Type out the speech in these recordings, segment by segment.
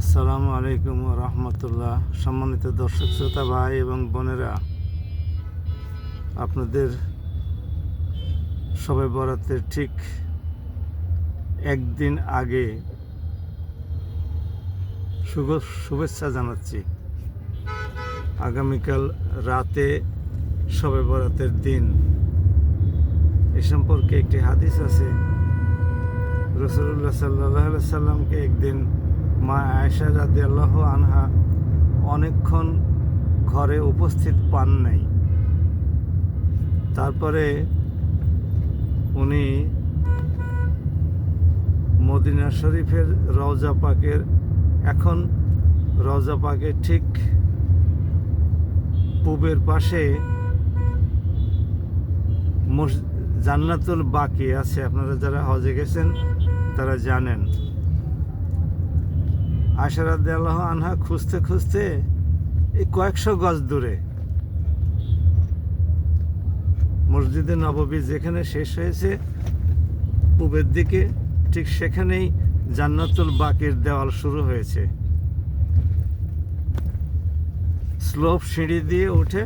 আসসালামু আলাইকুম রহমতুল্লাহ। সম্মানিত দর্শক শ্রোতা ভাই এবং বোনেরা, আপনাদের শবে বরাতের ঠিক একদিন আগে শুভেচ্ছা জানাচ্ছি। আগামীকাল রাতে শবে বরাতের দিন। এ সম্পর্কে একটি হাদিস আছে। রাসূলুল্লাহ সাল্লাল্লাহু আলাইহি সাল্লামকে একদিন মা আয়েশা রাদিয়াল্লাহু আনহা অনেকক্ষণ ঘরে উপস্থিত পান নাই। তারপরে উনি মদিনা শরীফের রওজা পাকের ঠিক পূবের পাশে জান্নাতুল বাকি আছে। আপনারা যারা হজে গেছেন তারা জানেন। আয়েশা রাদিয়াল্লাহু আনহা খুঁজতে খুঁজতে এই কয়েকশো গজ দূরে মসজিদে নববী যেখানে শেষ হয়েছে পূবের দিকে, ঠিক সেখানেই জান্নাতুল বাকির দেওয়াল শুরু হয়েছে। স্লোপ সিঁড়ি দিয়ে উঠে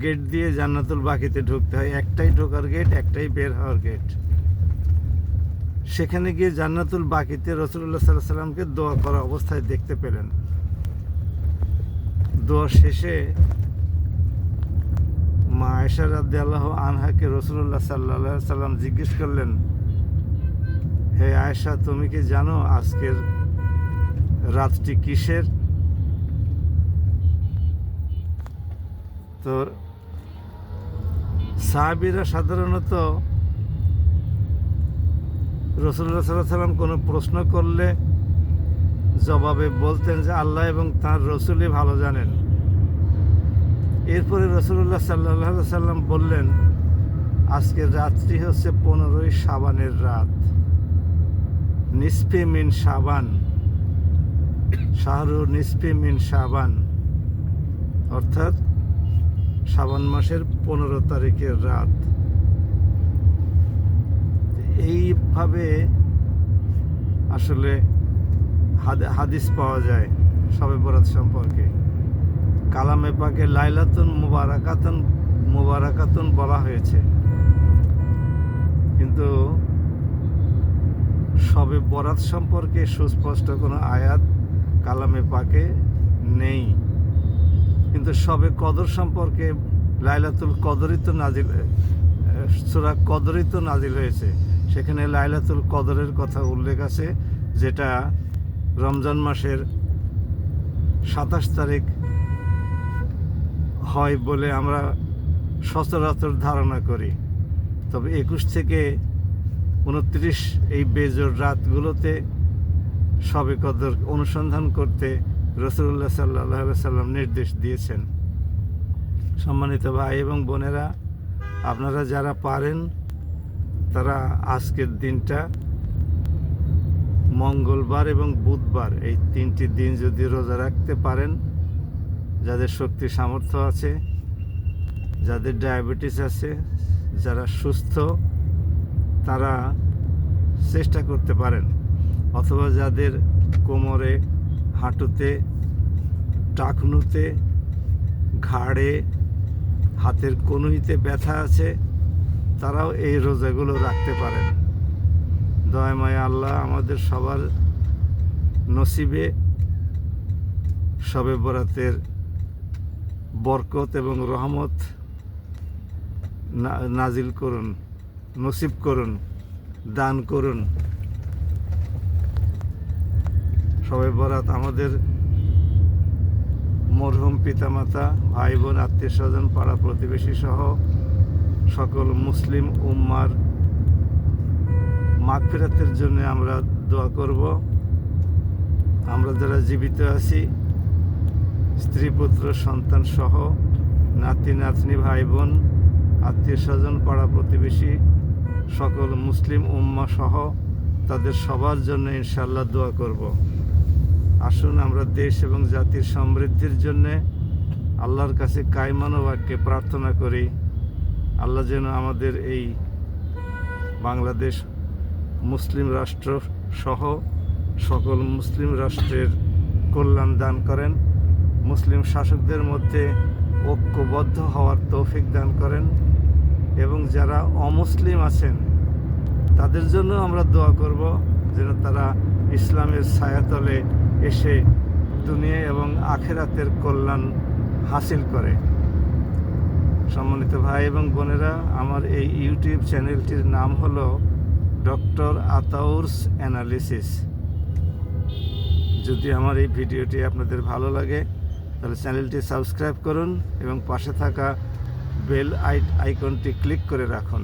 গেট দিয়ে জান্নাতুল বাকিতে ঢুকতে হয়। একটাই ঢোকার গেট, একটাই বের হওয়ার গেট। সেখানে গিয়ে জান্নাতুল বাকিতে রাসূলুল্লাহ সাল্লাল্লাহু আলাইহি সাল্লামকে দোয়া করা অবস্থায় দেখতে পেলেন। দোয়া শেষে মা আয়েশা রাদিয়াল্লাহু আনহাকে রাসূলুল্লাহ সাল্লাল্লাহু আলাইহি সাল্লাম জিজ্ঞেস করলেন, হে আয়েশা, তুমি কি জানো আজকের রাতটি কিসের? তো সাহাবীরা সাধারণত রাসূলুল্লাহ সাল্লাল্লাহু আলাইহি সাল্লাম কোনো প্রশ্ন করলে জবাবে বলতেন যে আল্লাহ এবং তার রসুলই ভালো জানেন। এরপরে রাসূলুল্লাহ সাল্লাল্লাহু আলাইহি সাল্লাম বললেন, আজকের রাতটি হচ্ছে 15ই শাবানের রাত। নিসফে মিন শাবান, শাহরু নিসফে মিন শাবান, অর্থাৎ শাবান মাসের 15 তারিখের রাত। এইভাবে আসলে হাদিস পাওয়া যায় শবে বরাত সম্পর্কে। কালামে পাকে লাইলাতুন মুবারাকাতুন বলা হয়েছে, কিন্তু শবে বরাত সম্পর্কে সুস্পষ্ট কোনো আয়াত কালামে পাকে নেই। কিন্তু শবে কদর সম্পর্কে লাইলাতুল কদরই তো নাজিল, সূরা কদরই তো নাজিল হয়েছে। সেখানে লাইলাতুল কদরের কথা উল্লেখ আছে, যেটা রমজান মাসের 27 তারিখ হয় বলে আমরা সচরাচর ধারণা করি। তবে 21 থেকে 29 এই বেজোড় রাতগুলোতে শবে কদর অনুসন্ধান করতে রাসূলুল্লাহ সাল্লাল্লাহু আলাইহি সাল্লাম নির্দেশ দিয়েছেন। সম্মানিত ভাই এবং বোনেরা, আপনারা যারা পারেন তারা আজকের দিনটা মঙ্গলবার এবং বুধবার, এই 3টি দিন যদি রোজা রাখতে পারেন, যাদের শক্তি সামর্থ্য আছে, যাদের ডায়াবেটিস আছে, যারা সুস্থ, তারা চেষ্টা করতে পারেন। অথবা যাদের কোমরে, হাঁটুতে, টাকনুতে, ঘাড়ে, হাতের কনুইতে ব্যথা আছে, তারাও এই রোজাগুলো রাখতে পারেন। দয়াময় আল্লাহ আমাদের সবার নসিবে শবে বরাতের বরকত এবং রহমত নাজিল করুন, নসিব করুন, দান করুন। শবে বরাত আমাদের মরহুম পিতামাতা, ভাই বোন, আত্মীয় স্বজন, পাড়া প্রতিবেশী সহ সকল মুসলিম উম্মার মাগফিরাতের জন্য আমরা দোয়া করব। আমরা যারা জীবিত আছি, স্ত্রী পুত্র সন্তান সহ, নাতি নাতনি, ভাই বোন, আত্মীয় স্বজন, পাড়া প্রতিবেশী, সকল মুসলিম উম্মা সহ তাদের সবার জন্য ইনশাআল্লাহ দোয়া করব। আসুন আমরা দেশ এবং জাতির সমৃদ্ধির জন্যে আল্লাহর কাছে কায়মানো বাক্যে প্রার্থনা করি। আল্লাহ যেন আমাদের এই বাংলাদেশ মুসলিম রাষ্ট্র সহ সকল মুসলিম রাষ্ট্রের কল্যাণ দান করেন, মুসলিম শাসকদের মধ্যে ঐক্যবদ্ধ হওয়ার তৌফিক দান করেন, এবং যারা অমুসলিম আছেন তাদের জন্য আমরা দোয়া করব যেন তারা ইসলামের ছায়াতলে এসে দুনিয়া এবং আখেরাতের কল্যাণ হাসিল করে। সম্মানিত ভাই এবং বোনেরা, আমার এই ইউটিউব চ্যানেলটির নাম হলো ডক্টর আতাউরস অ্যানালিসিস। যদি আমার এই ভিডিওটি আপনাদের ভালো লাগে তাহলে চ্যানেলটি সাবস্ক্রাইব করুন এবং পাশে থাকা বেল আইকনটি ক্লিক করে রাখুন।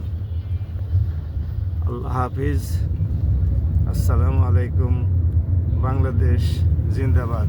আল্লাহ হাফিজ। আসসালামু আলাইকুম। বাংলাদেশ জিন্দাবাদ।